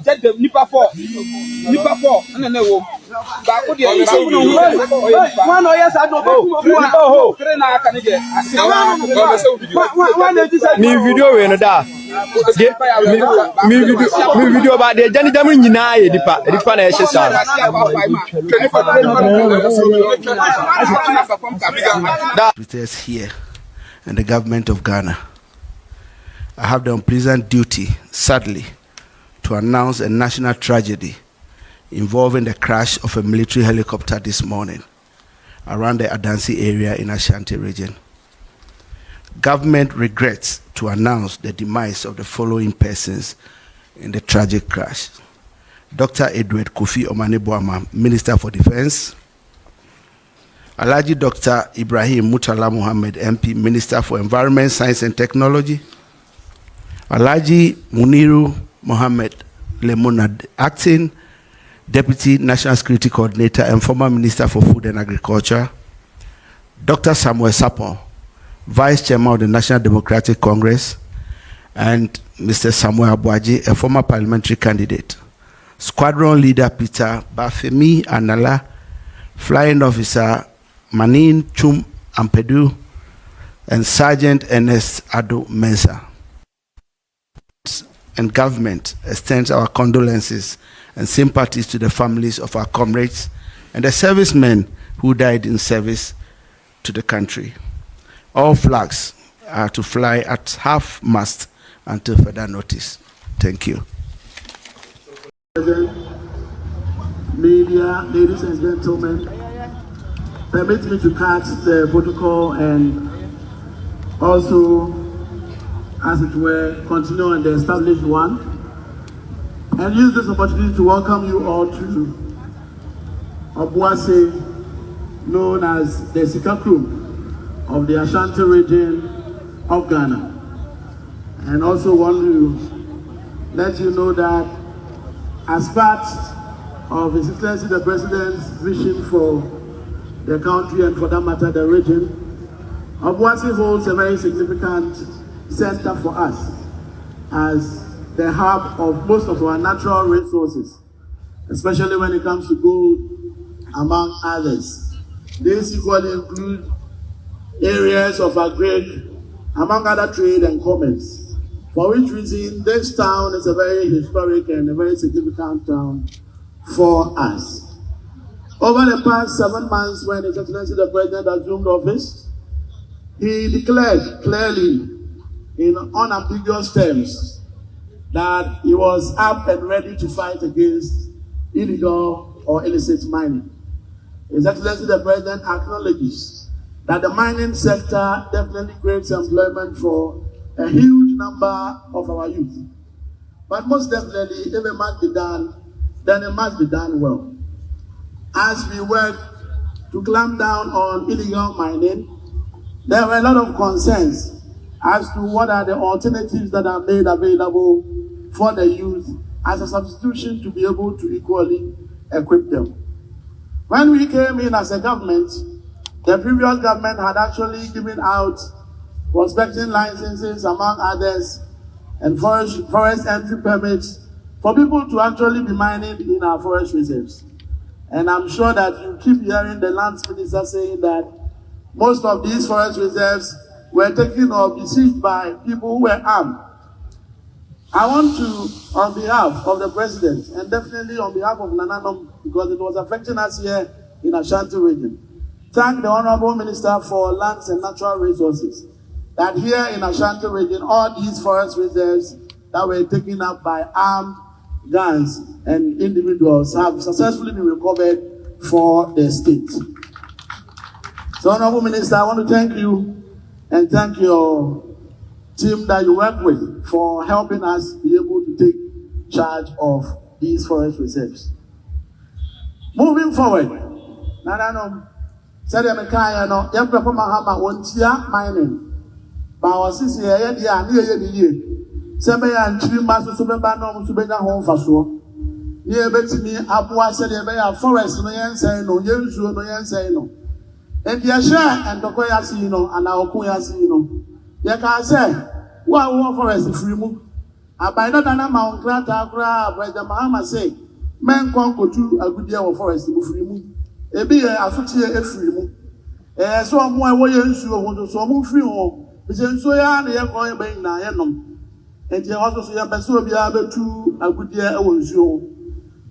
Get the Nipa 4, and then they will back with the one. Yes, I don't know. Me video in that. Me video about the Johnny Damin Yinai, the Panasha. Prez here and the government of Ghana. I have the unpleasant duty, sadly, to announce a national tragedy involving the crash of a military helicopter this morning around the Adansi area in Ashanti region. Government regrets to announce the demise of the following persons in the tragic crash. Dr. Edward Kofi Omane-Boamah, Minister for Defense. Alhaji Dr. Ibrahim Murtala Muhammad, MP, Minister for Environment, Science and Technology. Alhaji Muniru Mohammed Lemonad, Acting Deputy National Security Coordinator and former Minister for Food and Agriculture. Dr. Samuel Sapon, Vice Chairman of the National Democratic Congress. And Mr. Samuel Abuaji, a former parliamentary candidate. Squadron Leader Peter Bafemi Anala, Flying Officer Manin Chum Ampedu, and Sergeant Ernest Ado Mensah. And government extends our condolences and sympathies to the families of our comrades and the servicemen who died in service to the country. All flags are to fly at half-mast until further notice. Thank you. Media, ladies and gentlemen, permit me to cut the protocol and also, as it were, continue on the established one, and use this opportunity to welcome you all to OBUASI, known as the Sika Crew of the Ashanti region of Ghana. And also want to let you know that as part of His Excellency the President's vision for the country and for that matter the region, OBUASI holds a very significant center for us as the hub of most of our natural resources, especially when it comes to gold, among others. These equally include areas of agri, among other trade and commerce, for which reason this town is a very historic and a very significant town for us. Over the past 7 months, when His Excellency the President assumed office, he declared clearly in unambiguous terms that he was up and ready to fight against illegal or illicit mining. His Excellency the President acknowledges that the mining sector definitely creates employment for a huge number of our youth. But most definitely, if it must be done, then it must be done well. As we work to clamp down on illegal mining, there were a lot of concerns as to what are the alternatives that are made available for the youth as a substitution to be able to equally equip them. When we came in as a government, the previous government had actually given out prospecting licenses, among others, and forest entry permits for people to actually be mining in our forest reserves. And I'm sure that you keep hearing the lands minister saying that most of these forest reserves were taken or besieged by people who were armed. I want to, on behalf of the President, and definitely on behalf of Nananom, because it was affecting us here in Ashanti region, thank the Honorable Minister for Lands and Natural Resources, that here in Ashanti region, all these forest reserves that were taken up by armed gangs and individuals have successfully been recovered for the state. So, Honorable Minister, I want to thank you and thank your team that you work with for helping us be able to take charge of these forest reserves. Moving forward, Mahama mining. Our sisi here, Sebe and Chimba Subeba no Subena home for so. Near Betty Abua said a forest no yen say no, Yensu no yen say no. And Yasha and Tokoya Sino and our Kuya Sino. Yaka say, what forest if we move? Abaida dana ma onkrata akra President Mahama say men kon kotu agudia wo forest mu firi mu ebi ye asotie efiri mu so omo ewo ye nsuo ho so omo firi ho bi se nsuo ya na ye kon ye ban na ye nom enti e ho so ye be so obi a betu agudia ewo nsuo ho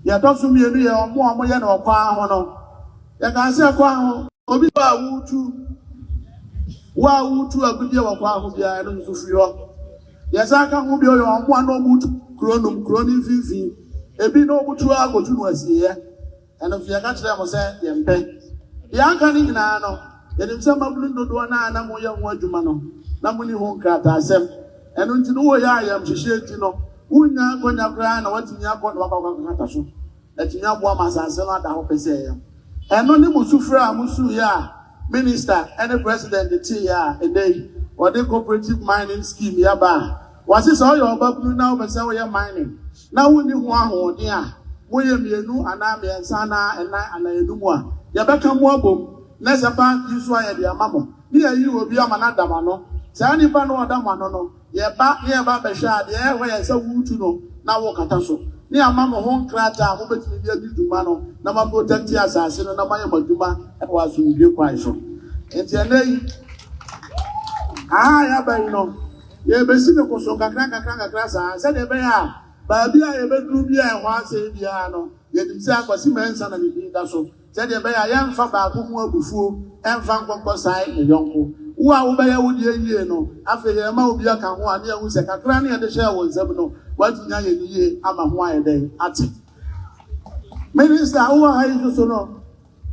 ya to so mienu ye omo ye na okwa ho no ya ka se kwa ho obi ba wutu agudia wo kwa ho bia no nsu firi ho yes, I can't be on one no boot, chronim fifi. Ebi no butu agotu no asiye. And if you catch them, say, Yempe. Yankani nano, and if some of them do na mo young one jumano, Namuni won't cut ourselves. And until no I am to share, you know, Unya, Gonya Gran, or what in your point about Natasha. That you have one as I sell out the hope say. And only Musufra Musuya, minister, and the president, the tia, a day, or the cooperative mining scheme, Yaba. Was this all your babu now, but so we are mining? Now we need one or dear. William Yenu, and I and Sana, and I do more. Yabaka Mobo, Nesapa, you swear, dear mamma. Here you will be a manadamano. Sani Pano Damano, Yaba, Yaba Bashad, the air where I saw who to know. Now walk at us. Near Mamma home crata, who bet me to Mano, Nama protect the assassin, and Namaya Majuma, and was in your question. And Tiane, I have no. Ye be si me koso kakra sa se de be ya ba bia ye be duru bia e ho ase bia no ye dim se akwasi mensa na bi da so se de be ya ye mfa ba ko mu abufuo emfa nkonko sai e yonko wo a wo be ya wo die yie no afa ye ma obi aka ho ane hu se kakra ne ye de share wo nsam no watinya ye ni ye ama ho aye den ate minister wo ha yi so no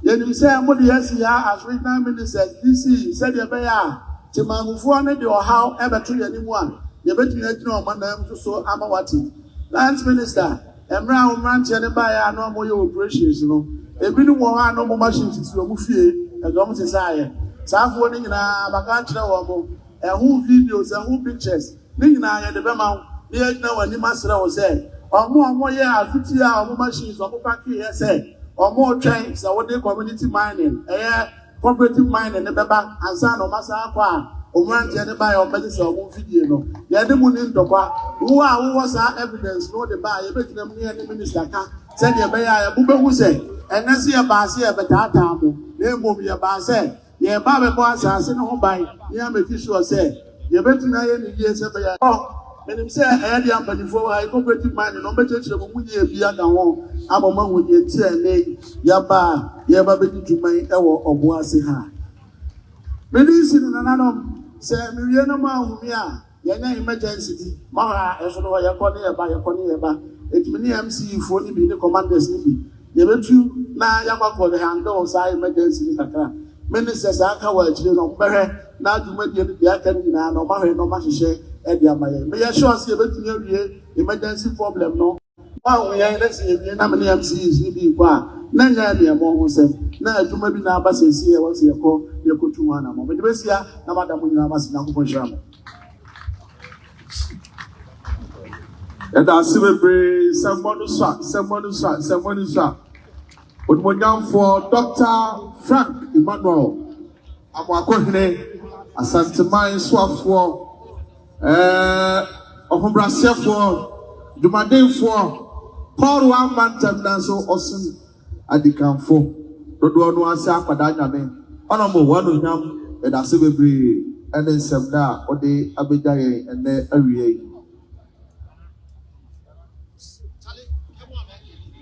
ye dim se mo de yesi ya as regional minister DC se de be ya Timamufu ne de how ebetu yanimu a yebetumi agina omanam so amawati lands minister emra omranche ne ba ya no moye operations no ebinu wo ha no mo machines so mu fie egom se saye saafo ne nyina baka kire wo mo ehu videos ehu pictures ne nyina ye de be ma ne agina wani masere wo se omo ye afuti a omo machines omo paki ye se omo twen se wo de community mining cooperative mining ne beba ansa no masa akwa omrantie ne ba ya obedi se omo video no ye de mu ni ndokwa wo a wo sa evidence no de ba ye betina mu ne minister ka se de be ya bu be hu se enese ye ba se ye betata mo ne mo ye ba se ye ba be bo asase ne ho ban ye ameti sure se ye betina ye ni ye se be ya menim se e de ampanifo ha cooperative mining no betechire mo mu ye bia ka ho aboma ho ye tie ne ya ba be dituman e wo OBUASI ha medicine na nanom se miwie no ma ahumi a ye nya emergency ma ha eso no ye ko ne ye ba etimi ne MC fo ni bi ne commanders ni bi ye betu na ya kwakọ the handle sai emergency ni kakra ministers aka wa ajire no mbere na aduma die ni dia kan ni na no ma hwe no ma hwehwe e dia ma ye me ye sure se betu nya wie emergency problem no ba wo ye na se ye na me MC ni bi kwa na nya ne mo ho se na aduma bi na aba sesi e wo se ye ko tu wana mo me de besia na madam nyina ma se na ko shram and I see we someone for Dr. Frank Emmanuel Amwakohene Asanteman Swafo Ohombrasiafo Dumadefo Paul Amantam Nanso Osun Adikanfo Dodo no asa akpada nyame onomo wanu nyam and I see we and then some da ode abedaye and awie.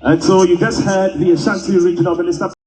And so you just heard the Ashanti Regional Minister.